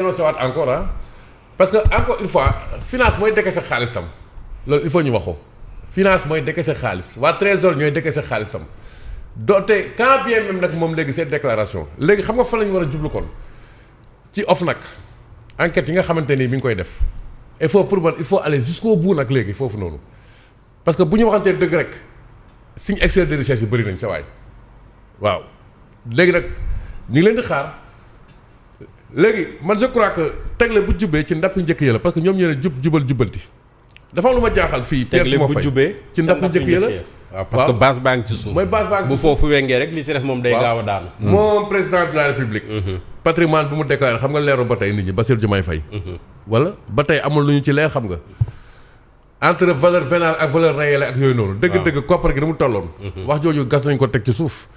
dénoncé waat encore parce que encore une fois finance mooy décaisser xaalisam loolu il faut ñu wax ko finance mooy décaisser xaalis waa trésor ñooy décaisser xaalisam donte quand bien même nag moom léegi seen déclaration léegi xam nga fa la ñu war a jublu kon ci OFNAC enquête yi nga xamante ni mi ngi koy def il faut pour man il faut aller jusqu'au bout nag léegi foofu noonu parce que bu ñu waxantee dëgg rek signe extérieur de recherche yi bëri nañ sa waay waaw léegi nag ñu ngi leen di xaar. léegi man je crois que tegle bu jubee ci ndapp njëkk ya la parce que ñoom ñoo ne jubal jubbanti dafa am lu ma jaaxal fii. tegle bu jubee ci ndapp njëkk ya la waaw parce que base baa ngi ci suuf. mooy base baa ngi ci bu foofu wengee rek li ci def moom day gaaw a daanu. moom président de la république. patrimoine bu mu déclaré xam nga leeru ba tey nit ñi Bassirou Diomaye Faye. wala ba tey amul lu ñu ci leer xam nga. entre valeur vénale ak valeur réelle ak yooyu noonu. dëgg-dëgg koppar gi da mu tolloon. wax jooju gas nañ ko teg ci suuf.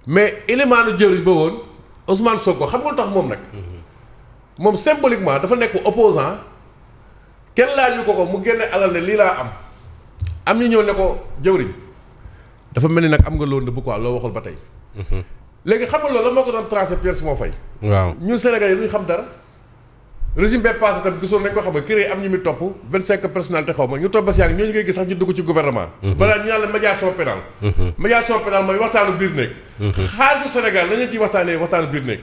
mais élément nu jëriñ ba woon. Ousmane Sonko xam nga lu tax moom nag moom symboliquement dafa nekk opposant kenn laaju ko mu génne alal ne lii laa am ñu ñëw ne ko jëwriñ dafa mel ni nag am nga loolu nëbb quoi loo waxul ba tey. léegi xam nga loolu la moo ko doon tracé Pierre Simon Faye. waaw ñun Sénégalais yi duñu xam dara régime bee passé tam gisoon nañ ko xam nga kii am ñu muy topp 25 personnalité xaw ma ñu topp ba si yàgg ñooñu ngay gis sax ñu dugg ci gouvernement. balaa ñu naan la médiation pénale. médiation pénale mooy waxtaanu biir néeg. xaalisu Sénégal nañu ciy waxtaanee waxtaanu biir néeg.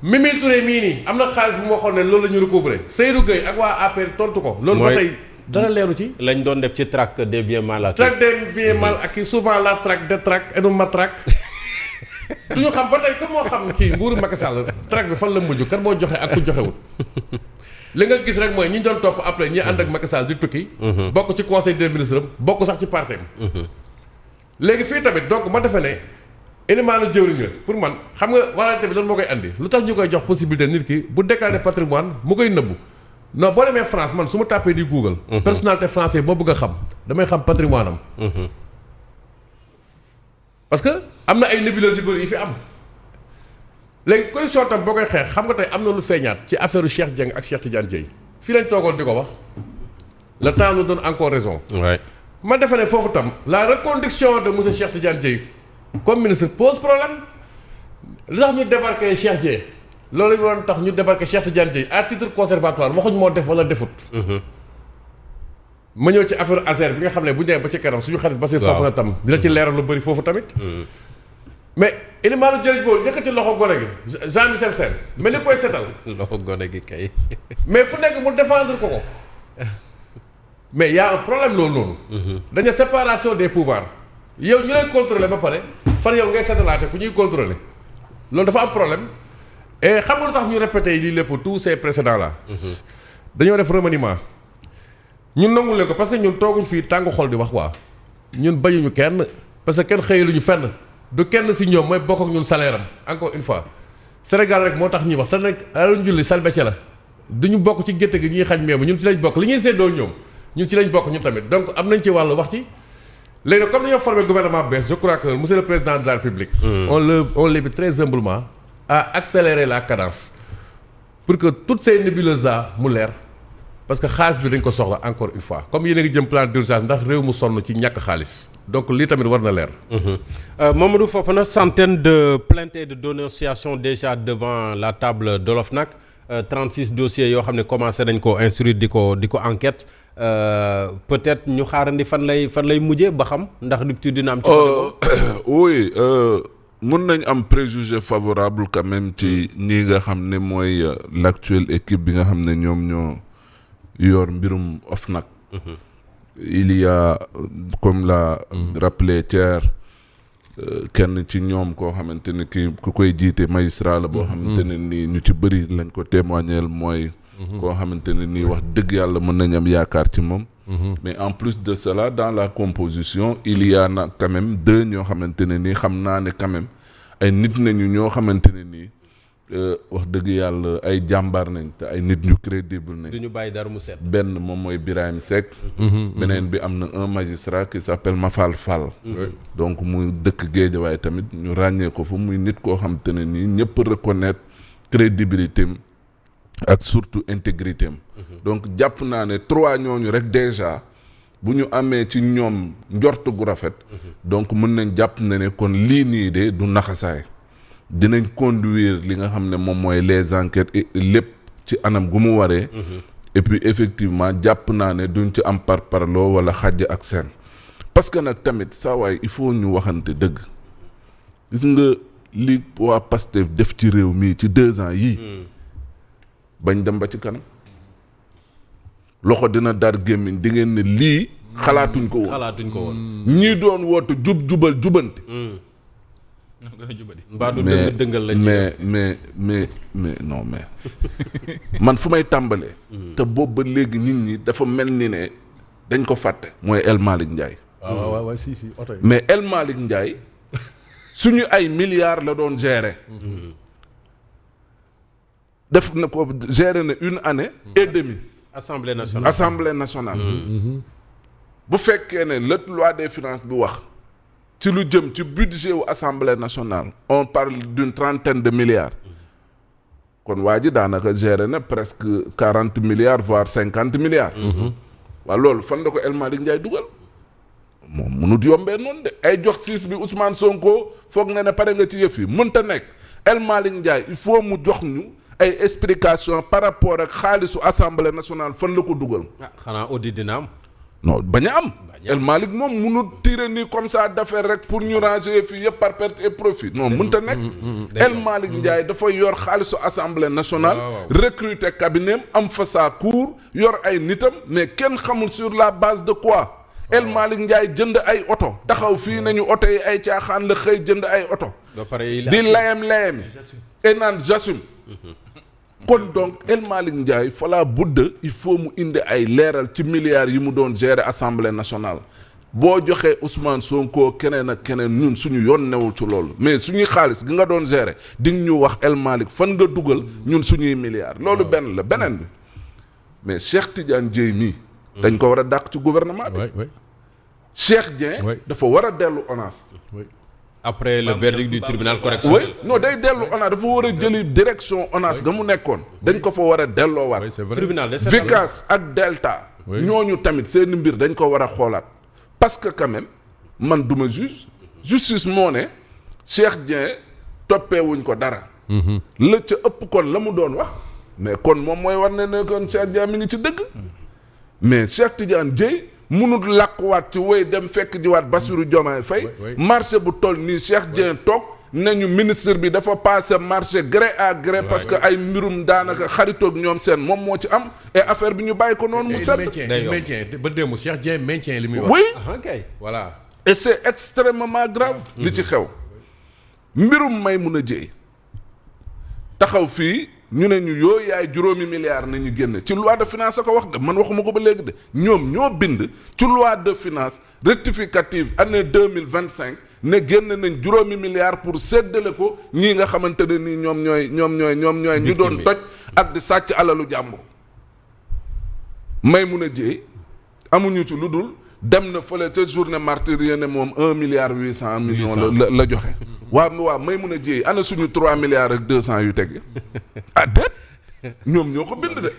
Mimi Touré mii nii am na xaalis bu ma waxoon ne loolu la ñu recouvrer Seydou Gueye ak waa APR tontu ko. loolu ba tey dara leeru ci. lañ doon def ci traque des biens mal acquis. traque des biens mal acquis souvent la traque détraque et non matraque. du ñu xam ba tey kan moo xam kii nguuru Macky Sall traque bi fan la mujj kan moo joxe ak ku joxewul li nga gis rek mooy ñi doon topp après ñi ànd ak Macky Sall di tukki. bokk ci conseil des ministres am bokk sax ci parti am. léegi fii tamit donc ma defe ne élément la jëwriñ pour man xam nga warante bi lan moo koy andi lu tax ñu koy jox possibilité nit ki bu déclaré patrimoine mu koy nëbbu non boo demee France man su ma tàppee di Google. personnalité français boo bëgg a xam damay xam patrimoine am. parce que am na ay nébuleuses yu bëri yi fi am. léegi corruption tam boo koy xeex xam nga tey am na lu feeñaat ci affaire Cheikh Dieng ak Cheikh Tidiane Dièye fii lañ toogoon di ko wax le temps nous donne encore raison. waay ma defe ne foofu tam la reconduction de monsieur Cheikh Tidiane Dièye comme ministre pose problème li tax ñu débarqué Cheikh Dièye loolu la ñu waroon tax ñu débarqué Cheikh Tidiane Dièye à titre conservatoire waxuñ moo def wala defut. ma ñëw ci affaire Azer bi nga xam ne bu ñu demee ba ci kanam suñu xarit Bassirou foofu na tam dina ci leeral lu bëri foofu tamit. mais Elimane jëriñ boobu njëkkati loxo gone gi Jean Michel Sène mais li koy setal. loxo gone gi kay. mais fu nekk mu défendre ko. mais y a un problème loolu noonu. dañu séparation des pouvoirs. yow ñu lay contrôler ba pare fan yow ngay setalaate ku ñuy contrôler loolu dafa am problème et xam nga lu tax ñu répété lii lépp tous ces précédents là. dañoo def remaniement. ñun nangu leen ko parce que ñun tooguñ fii tàng xol di wax quoi ñun bañuñu kenn parce que kenn xëyaluñu fenn. du kenn si ñoom mooy bokk ak ñun salaire am encore une fois Sénégal rek moo tax ñuy wax te nag alalu julli salbecce la du ñu bokk ci gétt gi ñuy xañ meemu ñun ci lañ bokk li ñuy séddoo ñoom ñun ci lañ bokk ñun tamit donc am nañ ci wàllu wax ci léegi nag comme dañoo formé gouvernement bees je crois que monsieur le président de la République on l'invite très humblement à accélérer la cadence pour que toutes ces nébuleuses là mu leer parce que xaalis bi dañ ko soxla encore une fois comme yéen a ngi jëm plan d'urgence ndax réew mu sonn ci ñàkk xaalis donc lii tamit war na leer. Mamadou Fofana, centaines de plaintes et de dénonciations déjà devant la table de l'OFNAC 36 dossiers yoo xam ne commencé nañ ko instruire di ko enquête peut-être ñu xaarandi fan lay mujjee ba xam ndax rupture dina am. ci oui mun nañ am préjugé favorable quand même ci ñi nga xam ne mooy l'actuelle équipe bi nga xam ne ñoom ñoo yor mbirum OFNAC. Il y a comme l'a rappelé Thier kenn ci ñoom koo xamante ne ku koy jiite magistrat la boo xamante ne nii ñu ci bëri lañ ko témoigneel mooy koo xamante ne nii wax dëgg yàlla mën nañ am yaakaar ci moom mais en plus de cela dans la composition il y a na quand même deux ñoo xamante ne nii xam naa ne quand même ay nit nañu ñoo xamante ne nii wax dëgg yàlla ay jàmbaar nañ te ay nit ñu crédible nañ. du ñu bàyyi dara mu set. benn moom mooy Birahim Seck. beneen bi am na un magistrat qui s'appelle Mafal Fall. donc muy dëkk Guédiawaye tamit ñu ràññee ko fu muy nit koo xam te ne nii ñëpp reconnaître crédibilité am ak surtout intégrité am. donc jàpp naa ne trois ñooñu rek déjà bu ñu amee ci ñoom njort gu rafet. donc mën nañ jàpp ne ne kon lii nii de du naxasaay. dinañ conduire li nga xam ne moom mooy les enquêtes et lépp ci anam gu mu waree. et puis effectivement jàpp naa ne duñ ci am parparloo wala xàjj ak seen parce que nag tamit saa waay il faut ñu waxante dëgg gis nga li waa Pastef def ci réew mii ci 2 ans yii bañ dem ba ci kanam loxo dina dar gémmiñ di ngeen ne lii xalaatuñ ko woon ñii doon woote jubal jubanti mais non mais man fu may tàmbalee te boobu ba léegi nit ñi dafa mel ni ne dañ ko fàtte mooy El Malick Ndiaye waaw si oto yi mais El Malick Ndiaye suñu ay milliards la doon gérer def na ko gérer na 1 année et demie Assemblée nationale bu fekkee ne la loi des finances bi wax ci lu jëm ci budget wu Assemblée nationale on parle d'une 30aine de milliards kon waa ji daanaka gérer na presque 40 milliards voire 50 milliards waaw loolu fan la ko El Malick Ndiaye dugal moom mënut yombee noonu de ay jox siis bi Ousmane Sonko foog na ne pare nga ci yëf yi mënta nekk El Malick Ndiaye il faut mu jox ñu ay explication par rapport ak xaalisu Assemblée nationale fan la ko dugal xanaa audit dina am non bañ a am El Malick moom mënut tirer nii comme ça d'affaire rek pour ñu ranger fii yëpp par perte et profit non mënta nekk El Malick Ndiaye dafa yor xaalisu Assemblée nationale recruter cabinet am fa sa cour yor ay nitam mais kenn xamul sur la base de quoi El Malick Ndiaye jënd ay oto taxaw fii nañu oto yi ay caaxaan la xëy jënd ay oto di layam et naan j'assume kon donc El Malick Ndiaye fala budda il faut mu indi ay leeral ci milliards yi mu doon gérer Assemblée nationale boo joxee Ousmane Sonko keneen ak keneen ñun suñu yoon newul ci loolu mais suñuy xaalis gi nga doon gérer di nga ñu wax El Malick fan nga dugal ñun suñuy milliards loolu benn la beneen bi mais Cheikh Tidiane Dièye mii dañ ko war a dàq ci gouvernement bi Cheikh Dieng dafa war a dellu ONAS après le verdict du tribunal correctionnel. oui non day dellu ONAS dafa war a jëli direction ONAS ga mu nekkoon dañ ko fa war a delloowaat tribunal de Vicas ak Delta ñooñu tamit seen mbir dañ ko war a xoolaat parce que quand même man duma justice moo ne Cheikh Dieng toppeewuñ ko dara la ca ëpp kon la mu doon wax mais kon moom mooy war ne kon Cheikh Dieng mi ngi ci dëgg mais Cheikh Tidiane Dièye munut làquwaat ci woy dem fekk jiwaat Bassirou Diomaye Faye marché bu toll nii Cheikh Dieng toog nañu ministre bi dafa passé marché gré à gré parce que ay mbirum daanaka xaritoog ñoom seen moom moo ci am et affaire bi ñu bàyyi ko noonu mu sedd maintien ba démb Cheikh Dieng maintien li muy wax oui voilà et c'est extrêmement grave li ci xew mbirum Maïmouna Dièye taxaw fii ñu ne ñu yooyu yaay 5 milliards nañu génn ci loi de finance a ko wax de man waxuma ko ba léegi de ñoom ñoo bind ci loi de finance rectificative année 2025 ne génn nañ 5 milliards pour séddale ko ñii nga xamante ne nii ñoom ñooy ñu doon toj ak di sàcc alalu jàmbur Maïmouna Dièye amuñu ci lu dul dem na fële ca journée martyrienne ne moom 1 milliard 800 millions la joxe waaw Maïmouna Dièye ana suñu 3 milliards ak 200 yu teg ah déet ñoom ñoo ko bind de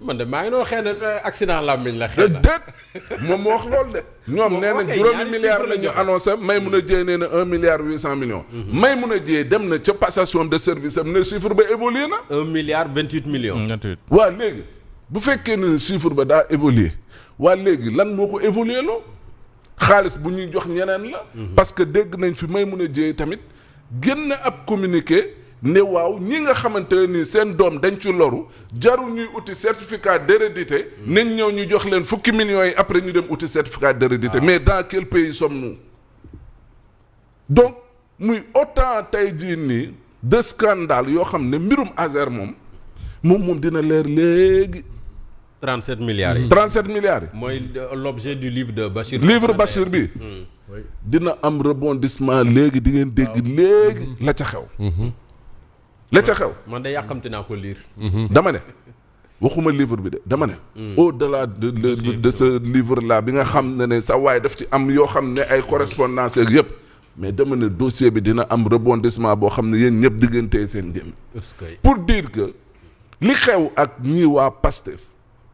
man de maa ngi doon xëy na accident làmmiñ la xëy na déet moom moo wax loolu de ñoom nee na 5 milliards la ñu annoncé Maïmouna Dièye nee na 1 milliard 800 millions Maïmouna Dièye dem na ca passation de service am ne chiffre ba évolué na 1 milliard 28 millions waa léegi bu fekkee ne chiffre ba daa évolué waa léegi lan moo ko évolué loo xaalis bu ñuy jox ñeneen la parce que dégg nañ fi Maïmouna Dièye tamit génn ab communiqué ne waaw ñi nga xamante ni seen doom dañ ci loru jarul ñuy uti certificat d'hérédité nañ ñëw ñu jox leen fukki millions yi après ñu dem uti certificat d'hérédité mais dans quel pays sommes-nous donc muy autant tey jii nii de scandale yoo xam ne mbirum Azer moom dina leer léegi 37 milliards yi 37 milliards yi mooy l'objet du livre de Bachir Bachir bi dina am rebondissement léegi di ngeen dégg léegi la ca xew man de yàqamti naa ko lire dama ne waxuma livre bi de dama ne au-delà de ce livre là bi nga xam ne sa waay daf ci am yoo xam ne ay correspondance ak yëpp mais dama ne dossier bi dina am rebondissement boo xam ne yéen ñëpp diggantee seen gémm pour dire que li xew ak ñii waa Pastef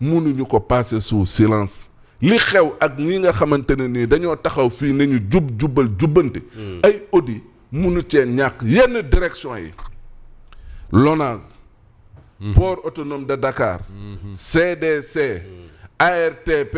mënuñu ko passer sous silence li xew ak ñi nga xamante ne nii dañoo taxaw fii nañu jubal jubbanti ay audit mënu cee ñàkk yenn direction yi l'ONAS port autonome de Dakar CDC ARTP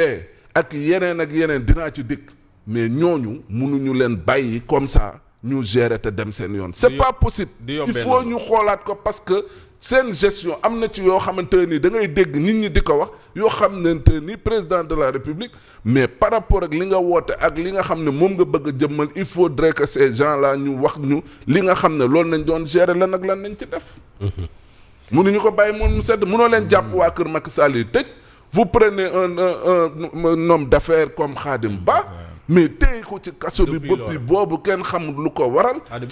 ak yeneen dinaa ci dikk mais ñooñu mënuñu leen bàyyi comme ça ñu gérer te dem seen yoon c'est pas possible il faut ñu xoolaat ko parce que seen gestion am na ci yoo xamante ni da ngay dégg nit ñi di ko wax yoo xamante ni président de la République mais par rapport ak li nga woote ak li nga xam ne moom nga bëgg a jëmmal il faudrait que ces gens là ñu wax ñu li nga xam ne loolu nañ doon gérer lan ak lan nañ ci def mënuñu ko bàyyi moom mu sedd mënoo leen jàpp waa kër Macky Sall yi tëj vous prenez un homme d'affaires comme Khadim Ba mais téye ko ci kaso bi boppi boobu kenn xamul lu ko waral